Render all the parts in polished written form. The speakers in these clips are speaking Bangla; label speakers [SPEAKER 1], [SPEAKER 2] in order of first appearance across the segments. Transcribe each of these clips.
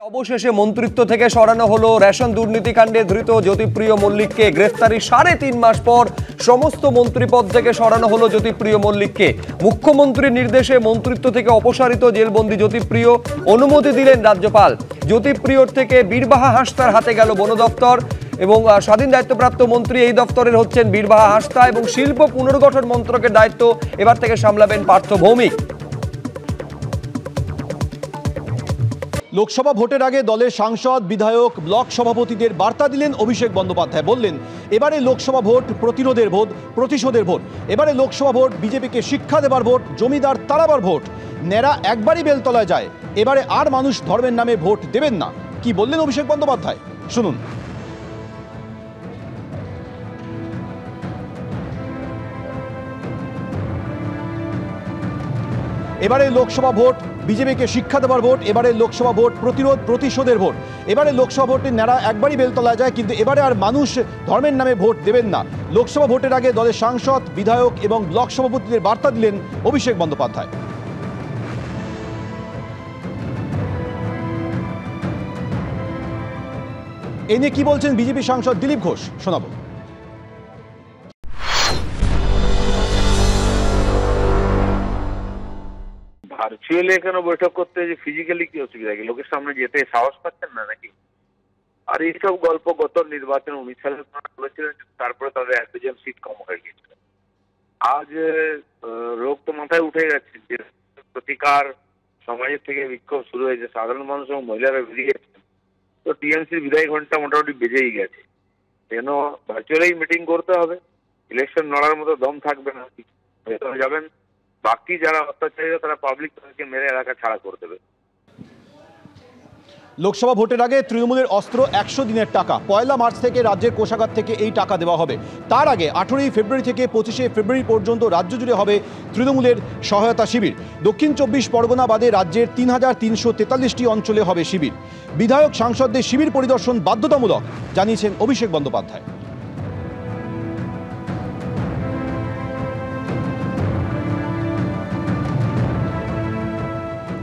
[SPEAKER 1] অবশেষে মন্ত্রিত্ব থেকে সরানো হলো। রেশন দুর্নীতিকাণ্ডে ধৃত জ্যোতিপ্রিয় মল্লিককে গ্রেফতারি 3.5 মাস পর সমস্ত মন্ত্রীপদ থেকে সরানো হলো জ্যোতিপ্রিয় মল্লিককে। মুখ্যমন্ত্রীর নির্দেশে মন্ত্রিত্ব থেকে অপসারিত জেলবন্দি জ্যোতিপ্রিয় অনুমতি দিলেন রাজ্যপাল। জ্যোতিপ্রিয়র থেকে বীরবাহা হাসদার হাতে গেল বন দপ্তর এবং স্বাধীন দায়িত্বপ্রাপ্ত মন্ত্রী এই দপ্তরের হচ্ছেন বীরবাহা হাসদা এবং শিল্প পুনর্গঠন মন্ত্রকের দায়িত্ব এবার থেকে সামলাবেন পার্থ ভৌমিক।
[SPEAKER 2] লোকসভা ভোটের আগে দলের সাংসদ, বিধায়ক, ব্লক সভাপতিদের বার্তা দিলেন অভিষেক বন্দ্যোপাধ্যায়। বললেন, এবারে লোকসভা ভোট প্রতিরোধের ভোট, প্রতিশোধের ভোট। এবারে লোকসভা ভোট বিজেপিকে শিক্ষা দেবার ভোট, জমিদার তাড়াবার ভোট। ন্যাড়া একবারই বেলতলায় যায়, এবারে আর মানুষ ধর্মের নামে ভোট দেবেন না। কি বললেন অভিষেক বন্দ্যোপাধ্যায়, শুনুন। এবারে লোকসভা ভোট বিজেপিকে শিক্ষা দেবার ভোট, এবারে লোকসভা ভোট প্রতিরোধ প্রতিশোধের ভোট। এবারে লোকসভা ভোটে ন্যাড়া একবারই বেলতলায় যায়, কিন্তু এবারে আর মানুষ ধর্মের নামে ভোট দেবেন না। লোকসভা ভোটের আগে দলের সাংসদ, বিধায়ক এবং ব্লক সভাপতিদের বার্তা দিলেন অভিষেক বন্দ্যোপাধ্যায়। এ নিয়ে কি বলছেন বিজেপি সাংসদ দিলীপ ঘোষ, শোনাবো।
[SPEAKER 3] ভার্চুয়ালি এখানে বৈঠক করতে যে ফিজিক্যালি কি অসুবিধা, লোকের সামনে যেতে সাহস পাচ্ছেন না নাকি? আর এইসব গল্প গত নির্বাচন 19 সালে বলেছিলেন, তারপরে তাদের 1-2 সিট কম হয়ে গেছিল। আজ রোগ তো মাথায় উঠে গেছে যে প্রতিকার সমাজের থেকে বিক্ষোভ শুরু হয়েছে, সাধারণ মানুষ এবং মহিলারা বেরিয়ে গেছেন। তো টিএমসির বিদায় ঘন্টা মোটামুটি বেজেই গেছে। কেন ভার্চুয়ালি মিটিং করতে হবে? ইলেকশন লড়ার মতো দম থাকবে না, ভেতরে যাবেন, বাকি যারা অত্যাচারী তারা পাবলিক তাদেরকে মেরে এলাকা ছাড়া করে দেবে।
[SPEAKER 2] লোকসভা ভোটের আগে তৃণমূলের অস্ত্র 100 দিনের টাকা। 1 মার্চ থেকে রাজ্যের কোষাগার থেকে এই টাকা দেওয়া হবে। তার আগে 18 ফেব্রুয়ারি থেকে 25 ফেব্রুয়ারি পর্যন্ত রাজ্য জুড়ে হবে তৃণমূলের সহায়তা শিবির। দক্ষিণ 24 পরগনা বাদে রাজ্যের 3343টি অঞ্চলে হবে শিবির। বিধায়ক, সাংসদদের শিবির পরিদর্শন বাধ্যতামূলক, জানিয়েছেন অভিষেক বন্দ্যোপাধ্যায়।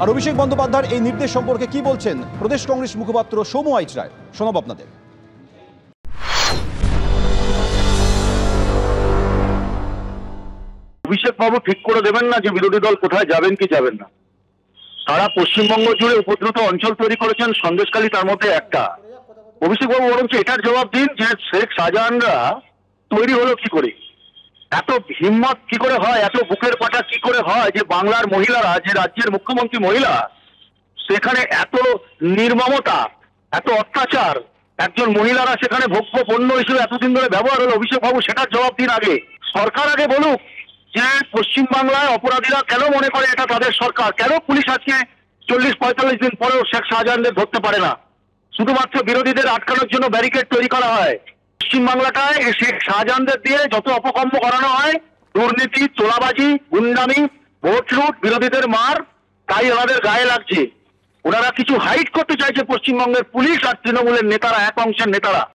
[SPEAKER 2] আর অভিষেক বন্দ্যোপাধ্যায়ের এই নির্দেশ সম্পর্কে কি বলছেন প্রদেশ কংগ্রেস মুখপাত্র সৌম্য আইচ রায়, শোনাব আপনাদের।
[SPEAKER 4] অভিষেক বাবু ঠিক করে দেবেন না যে বিরোধী দল কোথায় যাবেন কি যাবেন না। সারা পশ্চিমবঙ্গ জুড়ে উপদ্রুত অঞ্চল তৈরি করেছেন, সন্দেশখালী তার মধ্যে একটা। অভিষেক বাবু বরঞ্চ এটার জবাব দিন যে শেখ শাহজাহানরা তৈরি হলো কি করে, এত হিম্মত কি করে হয়, এত বুকের পাটা কি করে হয় যে বাংলার মহিলারা, যে রাজ্যের মুখ্যমন্ত্রী মহিলা, সেখানে এত নির্মমতা, এত অত্যাচার, একজন মহিলারা সেখানে ভোগ্য পণ্য হিসেবে এতদিন ধরে ব্যবহার হলো। অভিষেক বাবু সেটার জবাব দিন আগে। সরকার আগে বলুক যে পশ্চিমবাংলায় অপরাধীরা কেন মনে করে এটা তাদের সরকার, কেন পুলিশ আজকে 40-45 দিন পরেও শেখ শাহজাহানদের ধরতে পারে না। শুধুমাত্র বিরোধীদের আটকানোর জন্য ব্যারিকেড তৈরি করা হয়। পশ্চিমবাংলাটায় শেখ শাহজাহানদের দিয়ে যত অপকর্ম করানো হয়, দুর্নীতি, তোলাবাজি, গুন্ডামি, ভোট লুট, বিরোধীদের মার, তাই ওনাদের গায়ে লাগছে। ওনারা কিছু হাইড করতে চাইছে পশ্চিমবঙ্গের পুলিশ আর তৃণমূলের নেতারা, এক অংশের নেতারা।